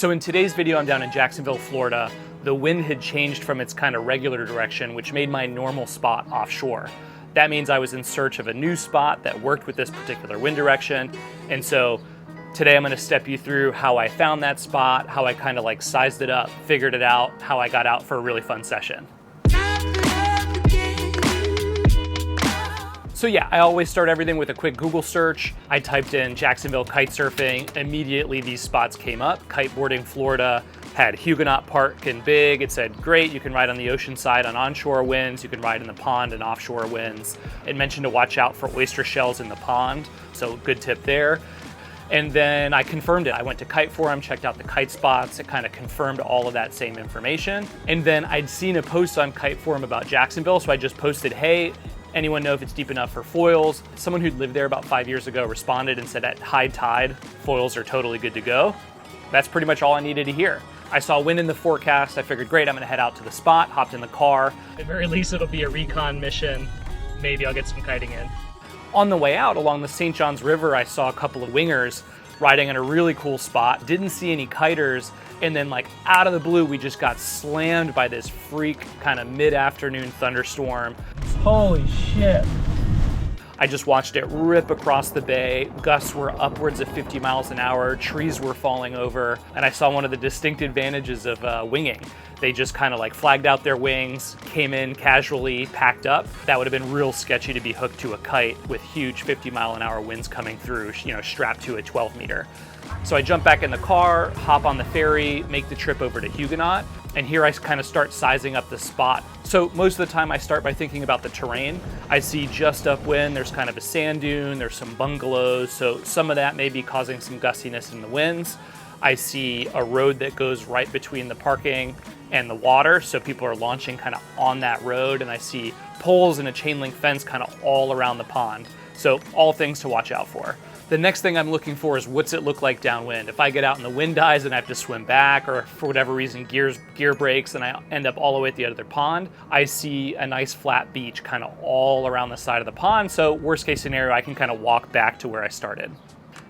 So in today's video, I'm down in Jacksonville, Florida. The wind had changed from its kind of regular direction, which made my normal spot offshore. That means I was in search of a new spot that worked with this particular wind direction. And so today I'm gonna step you through how I found that spot, how I kind of like sized it up, figured it out, how I got out for a really fun session. So yeah, I always start everything with a quick Google search. I typed in Jacksonville kitesurfing. Immediately these spots came up. Kiteboarding Florida had Huguenot Park in big. It said, great, you can ride on the ocean side on onshore winds. You can ride in the pond and offshore winds. It mentioned to watch out for oyster shells in the pond. So good tip there. And then I confirmed it. I went to Kite Forum, checked out the kite spots. It kind of confirmed all of that same information. And then I'd seen a post on Kite Forum about Jacksonville. So I just posted, hey, anyone know if it's deep enough for foils? Someone who'd lived there about 5 years ago responded and said at high tide, foils are totally good to go. That's pretty much all I needed to hear. I saw wind in the forecast. I figured, great, I'm gonna head out to the spot, hopped in the car. At the very least, it'll be a recon mission. Maybe I'll get some kiting in. On the way out along the St. Johns River, I saw a couple of wingers riding in a really cool spot. Didn't see any kiters. And then like out of the blue, we just got slammed by this freak kind of mid-afternoon thunderstorm. Holy shit. I just watched it rip across the bay. Gusts were upwards of 50 miles an hour. Trees were falling over. And I saw one of the distinct advantages of winging. They just kind of like flagged out their wings, came in casually, packed up. That would have been real sketchy to be hooked to a kite with huge 50-mile-an-hour winds coming through, you know, strapped to a 12-meter. So I jump back in the car, hop on the ferry, make the trip over to Huguenot, and here I kind of start sizing up the spot. So most of the time I start by thinking about the terrain. I see just upwind, there's kind of a sand dune, there's some bungalows, so some of that may be causing some gustiness in the winds. I see a road that goes right between the parking and the water, so people are launching kind of on that road, and I see poles and a chain link fence kind of all around the pond. So all things to watch out for. The next thing I'm looking for is what's it look like downwind. If I get out and the wind dies and I have to swim back, or for whatever reason gear breaks and I end up all the way at the other pond, I see a nice flat beach kind of all around the side of the pond. So worst case scenario, I can kind of walk back to where I started.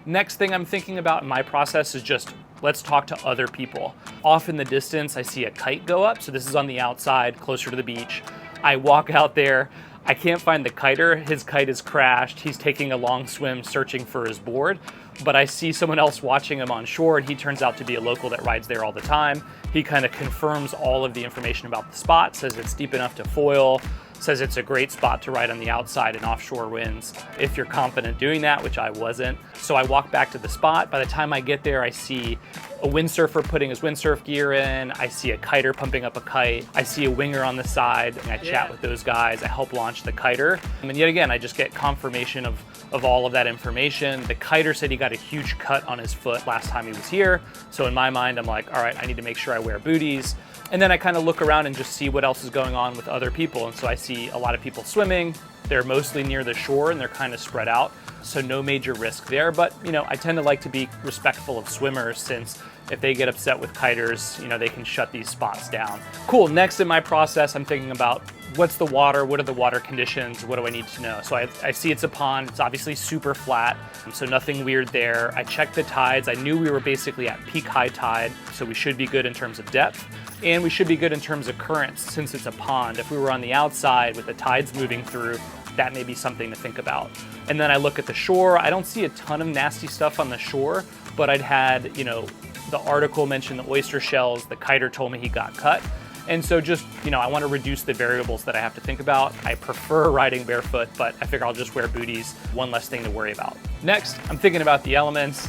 Next thing I'm thinking about in my process is just, let's talk to other people. Off in the distance, I see a kite go up. So this is on the outside, closer to the beach. I walk out there. I can't find the kiter. His kite is crashed. He's taking a long swim searching for his board, but I see someone else watching him on shore, and he turns out to be a local that rides there all the time. He kind of confirms all of the information about the spot, says it's deep enough to foil, says it's a great spot to ride on the outside in offshore winds if you're confident doing that, which I wasn't. So I walk back to the spot. By the time I get there, I see a windsurfer putting his windsurf gear in. I see a kiter pumping up a kite. I see a winger on the side. And I chat with those guys. I help launch the kiter. And yet again, I just get confirmation of all of that information. The kiter said he got a huge cut on his foot last time he was here. So in my mind, I'm like, all right, I need to make sure I wear booties. And then I kind of look around and just see what else is going on with other people. And so I see a lot of people swimming. They're mostly near the shore and they're kind of spread out. So no major risk there. But, you know, I tend to like to be respectful of swimmers, since if they get upset with kiters, you know, they can shut these spots down. Cool, next in my process, I'm thinking about what's the water, what are the water conditions, what do I need to know? So I see it's a pond, it's obviously super flat, so nothing weird there. I checked the tides, I knew we were basically at peak high tide, so we should be good in terms of depth, and we should be good in terms of currents since it's a pond. If we were on the outside with the tides moving through, that may be something to think about. And then I look at the shore, I don't see a ton of nasty stuff on the shore, but I'd had, you know, the article mentioned the oyster shells, the kiter told me he got cut. And so just, you know, I want to reduce the variables that I have to think about. I prefer riding barefoot, but I figure I'll just wear booties, one less thing to worry about. Next, I'm thinking about the elements,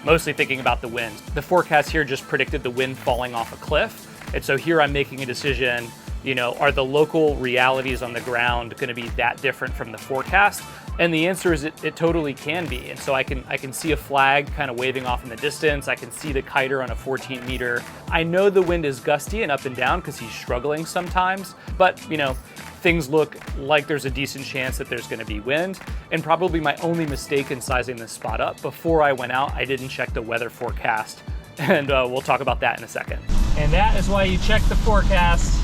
mostly thinking about the wind. The forecast here just predicted the wind falling off a cliff. And so here I'm making a decision, you know, are the local realities on the ground going to be that different from the forecast? And the answer is it totally can be. And so I can see a flag kind of waving off in the distance. I can see the kiter on a 14 meter. I know the wind is gusty and up and down because he's struggling sometimes, but you know, things look like there's a decent chance that there's going to be wind. And probably my only mistake in sizing this spot up, before I went out, I didn't check the weather forecast. And we'll talk about that in a second. And that is why you check the forecast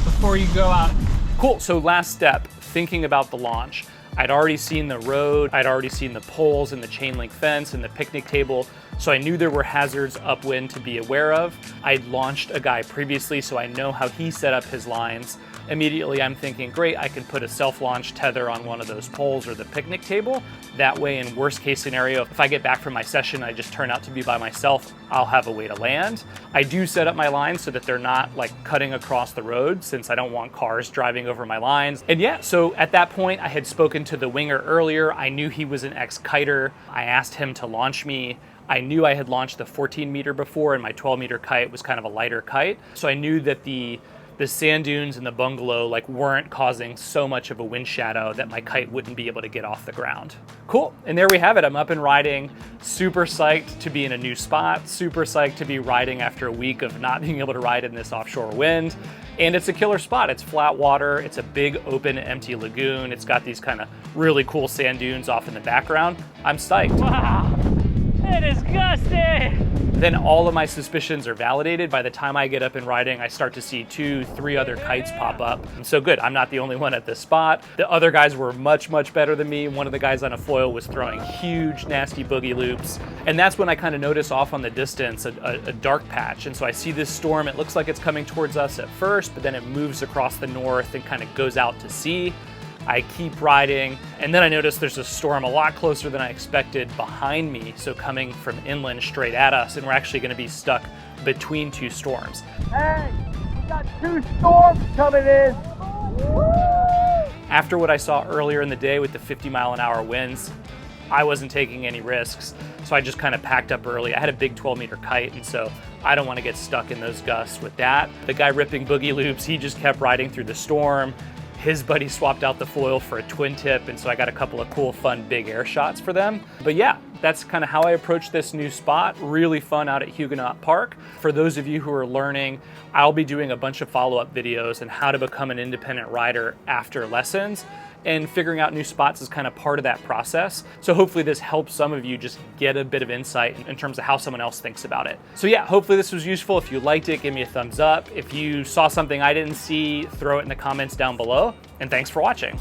before you go out. Cool, so last step, thinking about the launch. I'd already seen the road, I'd already seen the poles and the chain link fence and the picnic table. So I knew there were hazards upwind to be aware of. I'd launched a guy previously, so I know how he set up his lines. Immediately I'm thinking, great, I can put a self-launch tether on one of those poles or the picnic table. That way, in worst case scenario, if I get back from my session, I just turn out to be by myself, I'll have a way to land. I do set up my lines so that they're not like cutting across the road, since I don't want cars driving over my lines. And yeah, so at that point I had spoken to the winger earlier. I knew he was an ex-kiter. I asked him to launch me. I knew I had launched the 14 meter before, and my 12 meter kite was kind of a lighter kite. So I knew that the sand dunes and the bungalow like weren't causing so much of a wind shadow that my kite wouldn't be able to get off the ground. Cool, and there we have it. I'm up and riding, super psyched to be in a new spot, super psyched to be riding after a week of not being able to ride in this offshore wind. And it's a killer spot. It's flat water, it's a big open empty lagoon. It's got these kind of really cool sand dunes off in the background. I'm psyched. Wow, it is gusty. Then all of my suspicions are validated. By the time I get up and riding, I start to see 2, 3 other kites pop up. So good, I'm not the only one at this spot. The other guys were much, much better than me. One of the guys on a foil was throwing huge, nasty boogie loops. And that's when I kind of notice off on the distance a dark patch. And so I see this storm. It looks like it's coming towards us at first, but then it moves across the north and kind of goes out to sea. I keep riding, and then I notice there's a storm a lot closer than I expected behind me, so coming from inland straight at us, and we're actually going to be stuck between 2 storms. Hey, we got 2 storms coming in. After what I saw earlier in the day with the 50-mile-an-hour winds, I wasn't taking any risks, so I just kind of packed up early. I had a big 12-meter kite, and so I don't want to get stuck in those gusts with that. The guy ripping boogie loops, he just kept riding through the storm. His buddy swapped out the foil for a twin tip, and so I got a couple of cool, fun, big air shots for them. But yeah, that's kind of how I approach this new spot. Really fun out at Huguenot Park. For those of you who are learning, I'll be doing a bunch of follow-up videos on how to become an independent rider after lessons, and figuring out new spots is kind of part of that process. So hopefully this helps some of you just get a bit of insight in terms of how someone else thinks about it. So yeah, hopefully this was useful. If you liked it, give me a thumbs up. If you saw something I didn't see, throw it in the comments down below. And thanks for watching.